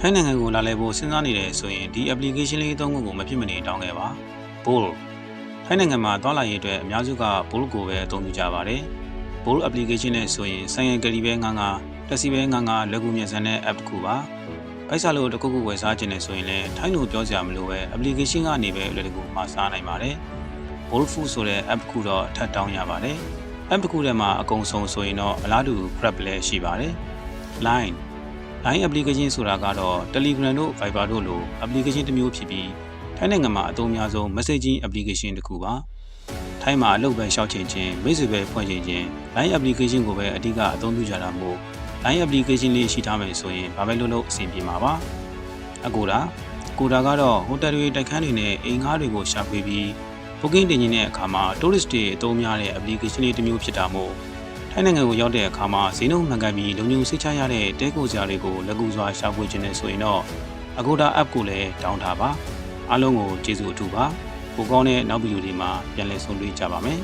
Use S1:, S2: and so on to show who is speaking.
S1: ထိုင်းနိုင်ငံကိုလာလည်ဖို့စဉ်းစားနေတယ်ဆိုရင်ဒီ application လေးသုံးခုကိုမဖြစ်မနေတောင်းခဲ့ပါ Bolt ထိုင်းနိုင်ငံမှာသွားလာရေးအတွက်အများစုက Bolt ကိုပဲအသုံးပြုကြပါတယ် Bolt application နဲ့ဆိုရင်ဆိုင်ရန်ကလေးပဲငါတက်စီပဲငါလက်ကူမြန်ဆန်တဲ့ app တစ်ခုပါပိုက်စားလို့တစ်ခုခုဝယ်စားခြင်းနဲ့ဆိုရင်လည်းထိုင်းလိုပြောစရာမလိုပဲ application ကနေပဲအလွယ်တကူမှာစားနိုင်ပါတယ် Bolt Food ဆိုတဲ့ app တစ်ခုတော့အထက်တောင်းရပါတယ် app တစ်ခုထဲမှာအကုန်စုံဆိုရင်တော့အလားတူ Grab လည်းရှိပါတယ် Line application ဆိုတာကတော့ Telegram တို့ Viber တို့လို application တစ်မျိုးဖြစ်ပြီးထိုင်းနိုင်ငံမှာအသုံးများဆုံး messaging application တစ်ခုပါထိုင်းမှာအလုပ်ပဲရှောက်ချင်ခြင်းမိတ်ဆွေပဲဖွင့်ချင်ခြင်း Line application ကိုပဲအဓိကအသုံးပြုကြတာမို့ Line application လေးရှိထားမယ်ဆိုရင်ဘာပဲလုပ်အဆင်ပြေမှာပါအကူတာကတော့ဟိုတယ်တွေတိုက်ခန်းတွေနဲ့အိမ်ငှားတွေကိုရှာဖွေပြီး booking တင်ခြင်းတဲ့အခါမှာ tourist တွေအသုံးများတဲ့ application လေးတစ်မျိုးဖြစ်တာမို့ထိုင်းနိုင်ငံကိုရောက်တဲ့အခါမှာဈေးနှုန်းမှန်ကန်ပြီးလုံခြုံစိတ်ချရတဲ့တဲကိုစရာတွေကိုလက်ကူစွာရှာဖွေခြင်းနဲ့ဆိုရင်တော့ Agoda app ကိုလည်းတောင်းထားပါအားလုံးကိုကျေးဇူးအထူးပါပိုကောင်းတဲ့နောက်ဗီဒီယိုတွေမှာပြန်လည်ဆုံတွေ့ကြပါမယ်